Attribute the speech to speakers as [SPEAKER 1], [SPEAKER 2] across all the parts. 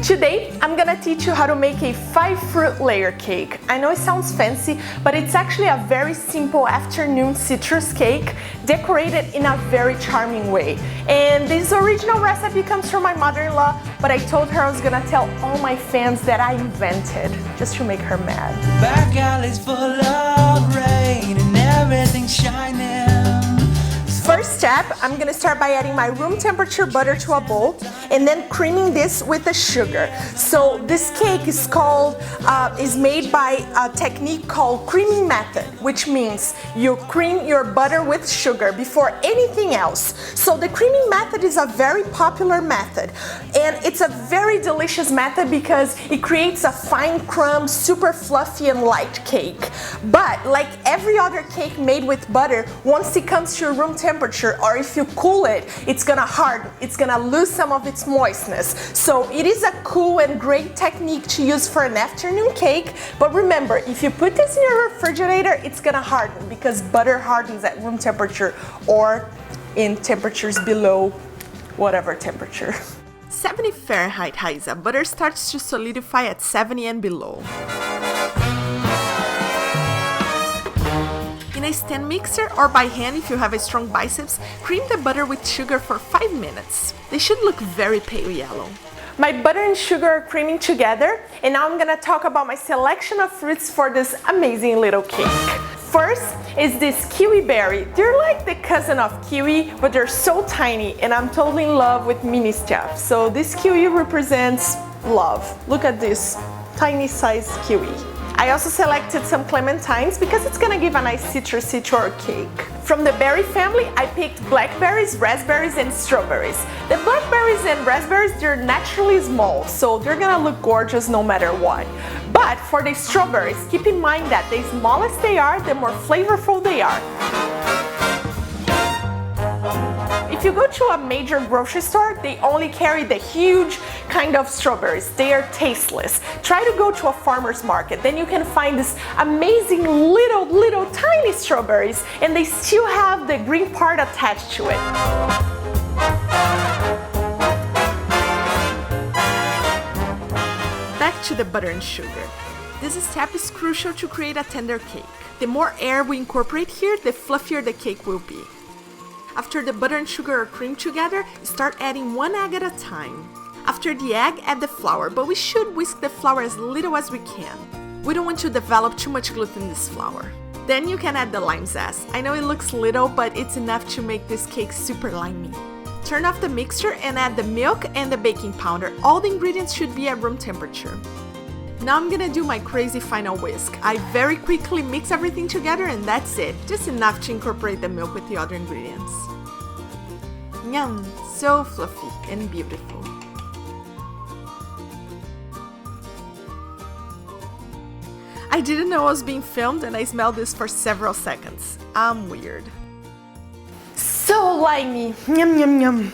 [SPEAKER 1] Today, I'm gonna teach you how to make a 5-fruit layer cake. I know it sounds fancy, but it's actually a very simple afternoon citrus cake decorated in a very charming way. And this original recipe comes from my mother-in-law, but I told her I was gonna tell all my fans that I invented, just to make her mad.
[SPEAKER 2] Back alley's full of rain and everything's shining.
[SPEAKER 1] First step, I'm gonna start by adding my room temperature butter to a bowl and then creaming this with the sugar. So this cake is made by a technique called creaming method, which means you cream your butter with sugar before anything else. So the creaming method is a very popular method, and it's a very delicious method because it creates a fine crumb, super fluffy and light cake. But like every other cake made with butter, once it comes to your room temperature, or if you cool it, it's gonna harden, it's gonna lose some of its moistness. So it is a cool and great technique to use for an afternoon cake, but remember, if you put this in your refrigerator, it's gonna harden because butter hardens at room temperature or in temperatures below whatever temperature. 70 Fahrenheit, Raiza. Butter starts to solidify at 70 and below. In a stand mixer or by hand if you have a strong biceps, cream the butter with sugar for 5 minutes. They should look very pale yellow. My butter and sugar are creaming together, and now I'm gonna talk about my selection of fruits for this amazing little cake. First is this kiwi berry. They're like the cousin of kiwi, but they're so tiny, and I'm totally in love with mini stuff. So this kiwi represents love. Look at this tiny sized kiwi. I also selected some clementines because it's gonna give a nice citrusy to our cake. From the berry family, I picked blackberries, raspberries, and strawberries. The blackberries and raspberries, they're naturally small, so they're gonna look gorgeous no matter what. But for the strawberries, keep in mind that the smallest they are, the more flavorful they are. If you go to a major grocery store, they only carry the huge kind of strawberries. They are tasteless. Try to go to a farmer's market, then you can find this amazing little tiny strawberries, and they still have the green part attached to it. Back to the butter and sugar. This step is crucial to create a tender cake. The more air we incorporate here, the fluffier the cake will be. After the butter and sugar are creamed together, start adding 1 egg at a time. After the egg, add the flour, but we should whisk the flour as little as we can. We don't want to develop too much gluten in this flour. Then you can add the lime zest. I know it looks little, but it's enough to make this cake super limey. Turn off the mixture and add the milk and the baking powder. All the ingredients should be at room temperature. Now I'm gonna do my crazy final whisk. I very quickly mix everything together and that's it. Just enough to incorporate the milk with the other ingredients. Yum! So fluffy and beautiful. I didn't know I was being filmed and I smelled this for several seconds. I'm weird. So limey, yum yum yum.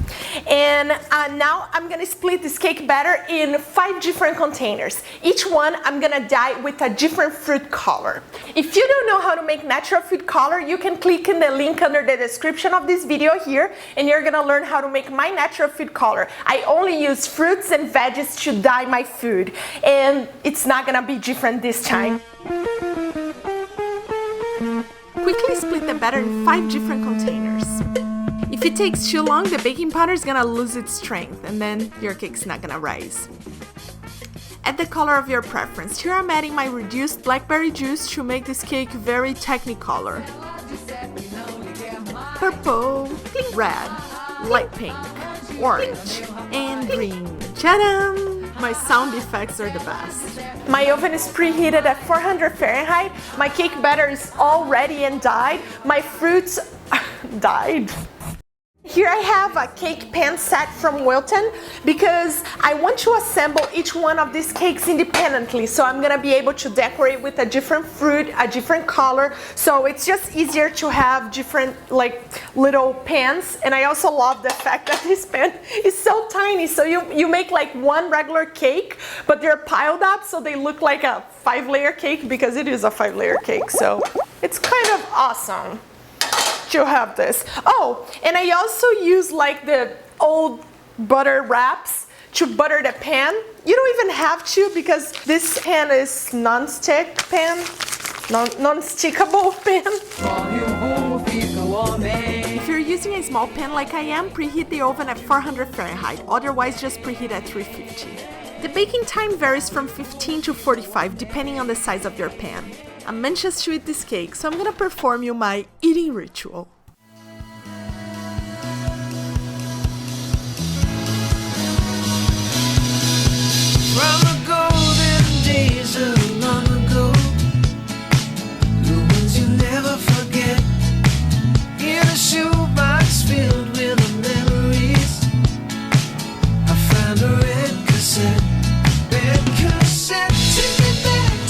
[SPEAKER 1] And now I'm gonna split this cake batter in 5 different containers. Each one I'm gonna dye with a different fruit color. If you don't know how to make natural fruit color, you can click in the link under the description of this video here, and you're gonna learn how to make my natural food color. I only use fruits and veggies to dye my food, and it's not gonna be different this time. Quickly split the batter in 5 different containers. If it takes too long, the baking powder is gonna lose its strength and then your cake's not gonna rise. Add the color of your preference. Here I'm adding my reduced blackberry juice to make this cake very technicolor. Purple, pink, red, light pink, orange, and green. Ta-da! My sound effects are the best. My oven is preheated at 400 Fahrenheit. My cake batter is all ready and dyed. My fruits dyed. Here I have a cake pan set from Wilton because I want to assemble each one of these cakes independently. So I'm gonna be able to decorate with a different fruit, a different color. So it's just easier to have different like little pans. And I also love the fact that this pan is so tiny. So you make like one regular cake, but they're piled up so they look like a 5-layer cake because it is a 5-layer cake. So it's kind of awesome to have this. Oh, and I also use like the old butter wraps to butter the pan. You don't even have to because this pan is non-stick pan, non-stickable pan. If you're using a small pan like I am, preheat the oven at 400 Fahrenheit, otherwise just preheat at 350. The baking time varies from 15 to 45 depending on the size of your pan. I'm anxious to eat this cake, so I'm gonna perform you my eating ritual.
[SPEAKER 2] From the golden days of long ago, the ones you never forget, in a shoebox filled with the memories, I found a red cassette,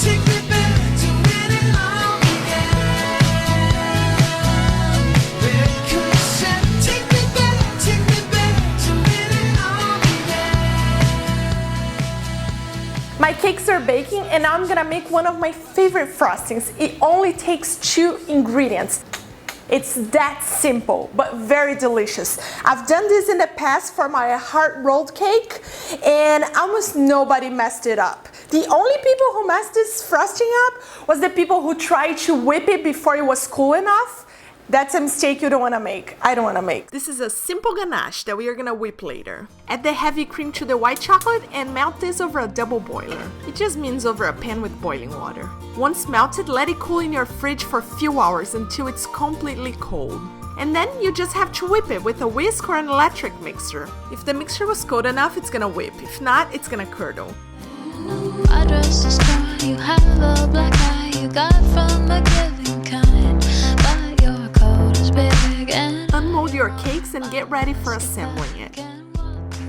[SPEAKER 2] take me back to when it all began. Red cassette, take me back to when it all began.
[SPEAKER 1] My cakes are baking and now I'm gonna make one of my favorite frostings. It only takes 2 ingredients. It's that simple, but very delicious. I've done this in the past for my heart rolled cake and almost nobody messed it up. The only people who messed this frosting up was the people who tried to whip it before it was cool enough. That's a mistake you don't want to make. I don't want to make. This is a simple ganache that we are going to whip later. Add the heavy cream to the white chocolate and melt this over a double boiler. It just means over a pan with boiling water. Once melted, let it cool in your fridge for a few hours until it's completely cold. And then you just have to whip it with a whisk or an electric mixer. If the mixture was cold enough, it's going to whip. If not, it's going to curdle.
[SPEAKER 3] I dress is strong, you have a black eye, you got from a giving kind, but your coat is big and
[SPEAKER 1] Unmold your cakes and get ready for assembling it.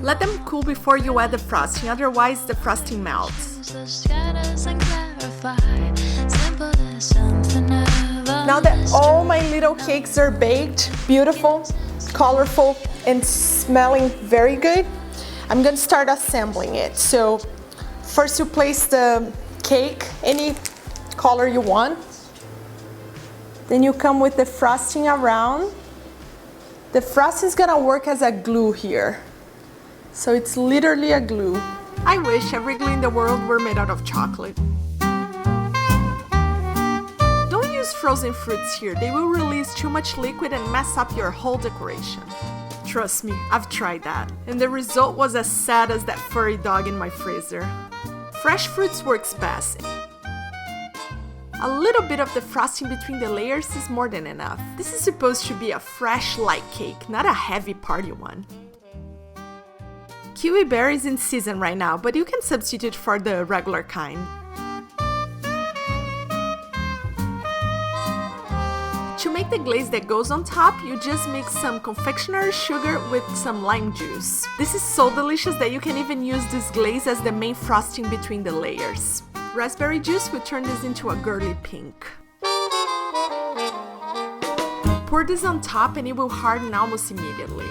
[SPEAKER 1] Let them cool before you add the frosting, otherwise the frosting melts. Now that all my little cakes are baked, beautiful, colorful, and smelling very good, I'm going to start assembling it. So first you place the cake, any color you want. Then you come with the frosting around. The frosting is gonna work as a glue here. So it's literally a glue. I wish every glue in the world were made out of chocolate. Don't use frozen fruits here. They will release too much liquid and mess up your whole decoration. Trust me, I've tried that. And the result was as sad as that furry dog in my freezer. Fresh fruits works best. A little bit of the frosting between the layers is more than enough. This is supposed to be a fresh, light cake, not a heavy party one. Kiwi berry is in season right now, but you can substitute for the regular kind. To make the glaze that goes on top, you just mix some confectioner sugar with some lime juice. This is so delicious that you can even use this glaze as the main frosting between the layers. Raspberry juice will turn this into a girly pink. Pour this on top and it will harden almost immediately.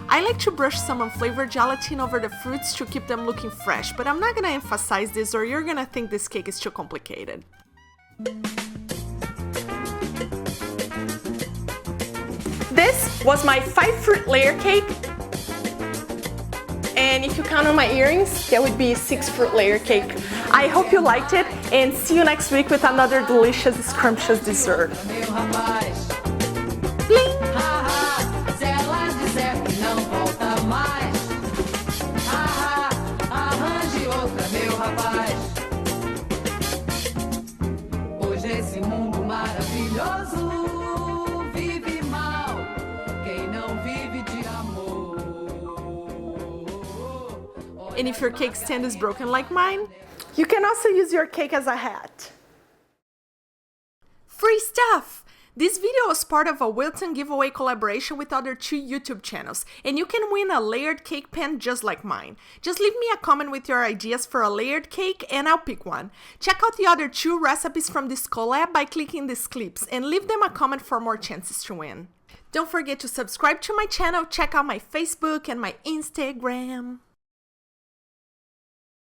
[SPEAKER 1] I like to brush some unflavored gelatin over the fruits to keep them looking fresh, but I'm not gonna emphasize this or you're gonna think this cake is too complicated. This was my 5-fruit layer cake. And if you count on my earrings, that would be a 6-fruit layer cake. I hope you liked it and see you next week with another delicious, scrumptious dessert. Bling! And if your cake stand is broken like mine, you can also use your cake as a hat. Free stuff! This video was part of a Wilton giveaway collaboration with other 2 YouTube channels, and you can win a layered cake pan just like mine. Just leave me a comment with your ideas for a layered cake and I'll pick one. Check out the other 2 recipes from this collab by clicking these clips and leave them a comment for more chances to win. Don't forget to subscribe to my channel, check out my Facebook and my Instagram.